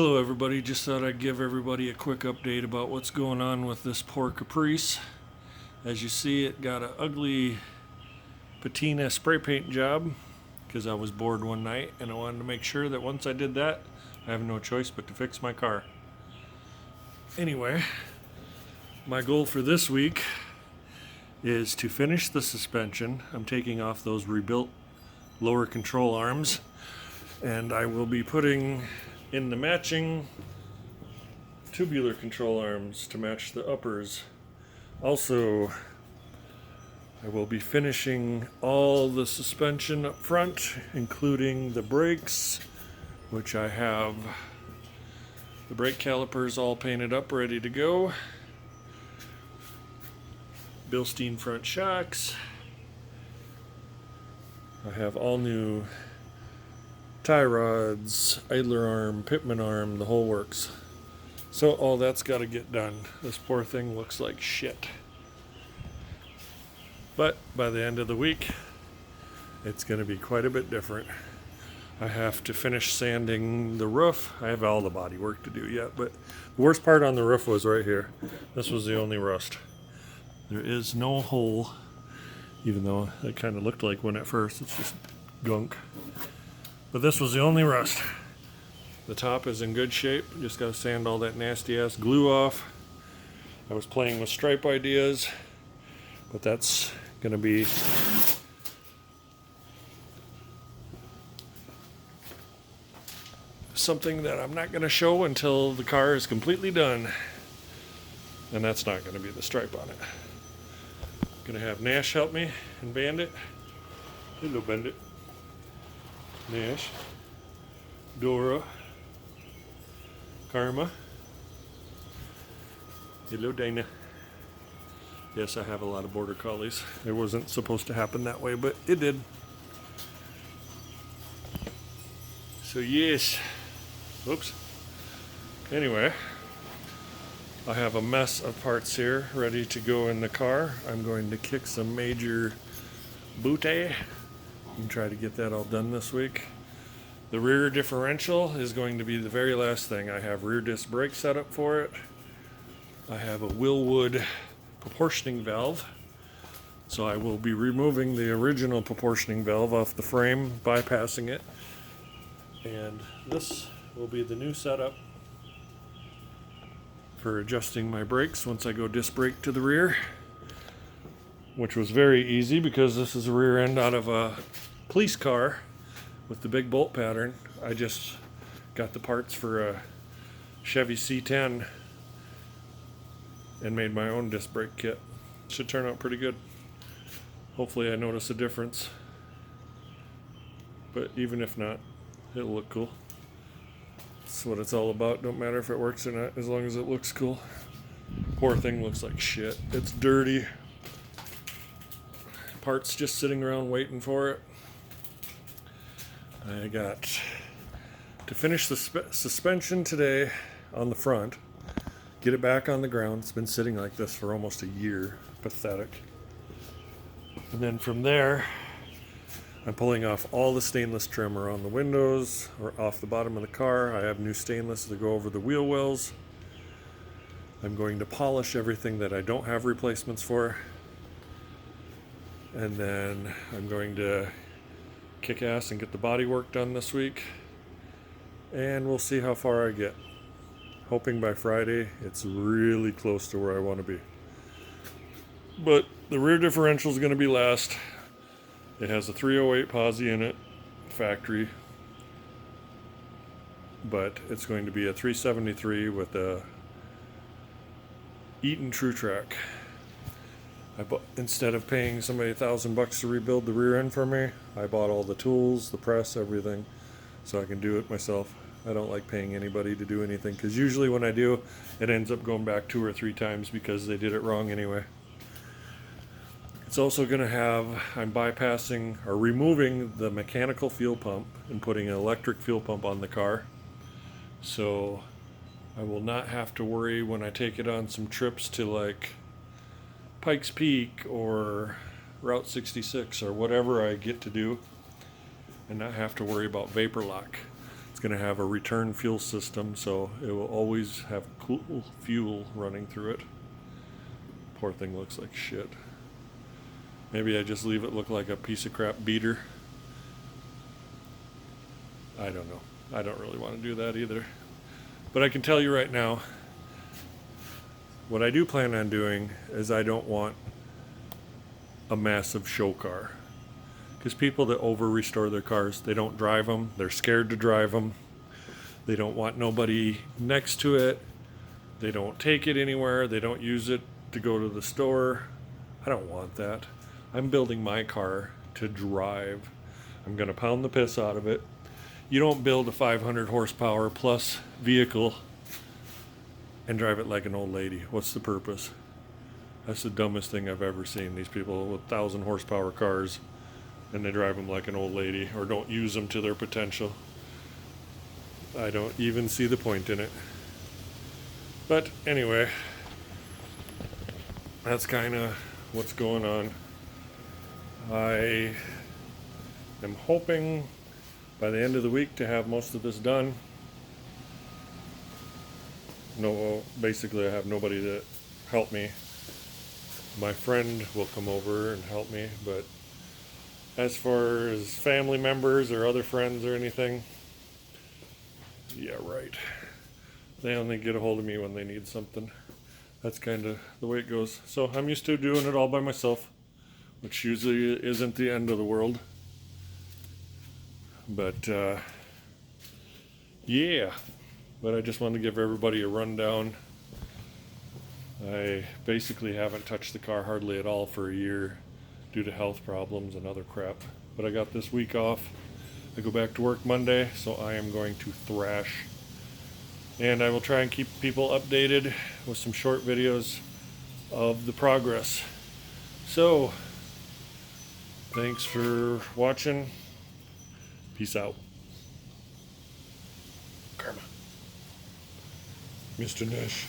Hello everybody, just thought I'd give everybody a quick update about what's going on with this poor Caprice. As you see, it got an ugly patina spray paint job because I was bored one night and I wanted to make sure that once I did that, I have no choice but to fix my car. Anyway, my goal for this week is to finish the suspension. I'm taking off those rebuilt lower control arms and I will be putting in the matching tubular control arms to match the uppers. Also, I will be finishing all the suspension up front, including the brakes, which I have the brake calipers all painted up, ready to go. Bilstein front shocks. I have all new tie rods, idler arm, pitman arm, the whole works. So all that's got to get done. This poor thing looks like shit. But by the end of the week, it's going to be quite a bit different. I have to finish sanding the roof. I have all the body work to do yet, but the worst part on the roof was right here. This was the only rust. There is no hole, even though it kind of looked like one at first. It's just gunk. But this was the only rust. The top is in good shape. Just got to sand all that nasty ass glue off. I was playing with stripe ideas, but that's going to be something that I'm not going to show until the car is completely done. And that's not going to be the stripe on it. I'm going to have Nash help me and Bandit. Hello, Bandit. Nash, Dora, Karma. Hello, Dana. Yes, I have a lot of border collies. It wasn't supposed to happen that way, but it did. So yes. Oops. Anyway, I have a mess of parts here ready to go in the car. I'm going to kick some major booty and try to get that all done this week. The rear differential is going to be the very last thing. I have rear disc brake set up for it. I have a Willwood proportioning valve. So I will be removing the original proportioning valve off the frame, bypassing it. And this will be the new setup for adjusting my brakes once I go disc brake to the rear, which was very easy because this is a rear end out of a police car with the big bolt pattern. I just got the parts for a Chevy C10 and made my own disc brake kit. Should turn out pretty good. Hopefully I notice a difference, but even if not, it'll look cool. That's what it's all about. Don't matter if it works or not, as long as it looks cool. Poor thing looks like shit. It's dirty. Parts just sitting around waiting for it. I got to finish the suspension today on the front, get it back on the ground. It's been sitting like this for almost a year. Pathetic. And then from there, I'm pulling off all the stainless trim around the windows or off the bottom of the car. I have new stainless to go over the wheel wells. I'm going to polish everything that I don't have replacements for. And then I'm going to kick ass and get the body work done this week. And we'll see how far I get. Hoping by Friday it's really close to where I want to be. But the rear differential is going to be last. It has a 308 posi in it, factory. But it's going to be a 373 with a Eaton True Track. Instead of paying somebody $1,000 to rebuild the rear end for me, I bought all the tools, the press, everything, so I can do it myself. I don't like paying anybody to do anything, because usually when I do, it ends up going back 2 or 3 times because they did it wrong anyway. It's also going to have, I'm bypassing or removing the mechanical fuel pump and putting an electric fuel pump on the car. So I will not have to worry when I take it on some trips to like Pikes Peak or Route 66 or whatever I get to do, and not have to worry about vapor lock. It's going to have a return fuel system, so it will always have cool fuel running through it. Poor thing looks like shit. Maybe I just leave it look like a piece of crap beater. I don't know. I don't really want to do that either. But I can tell you right now, what I do plan on doing is I don't want a massive show car. Because people that over-restore their cars, they don't drive them. They're scared to drive them. They don't want nobody next to it. They don't take it anywhere. They don't use it to go to the store. I don't want that. I'm building my car to drive. I'm going to pound the piss out of it. You don't build a 500 horsepower plus vehicle and drive it like an old lady. What's the purpose? That's the dumbest thing I've ever seen. These people with 1,000 horsepower cars, and they drive them like an old lady or don't use them to their potential. I don't even see the point in it. But anyway, that's kind of what's going on. I am hoping by the end of the week to have most of this done. No, basically I have nobody to help me. My friend will come over and help me, but as far as family members or other friends or anything, yeah, right. They only get a hold of me when they need something. That's kind of the way it goes. So I'm used to doing it all by myself, which usually isn't the end of the world. But yeah, but I just wanted to give everybody a rundown. I basically haven't touched the car hardly at all for a year due to health problems and other crap. But I got this week off. I go back to work Monday, so I am going to thrash. And I will try and keep people updated with some short videos of the progress. So, thanks for watching. Peace out. Karma. Mr. Nash.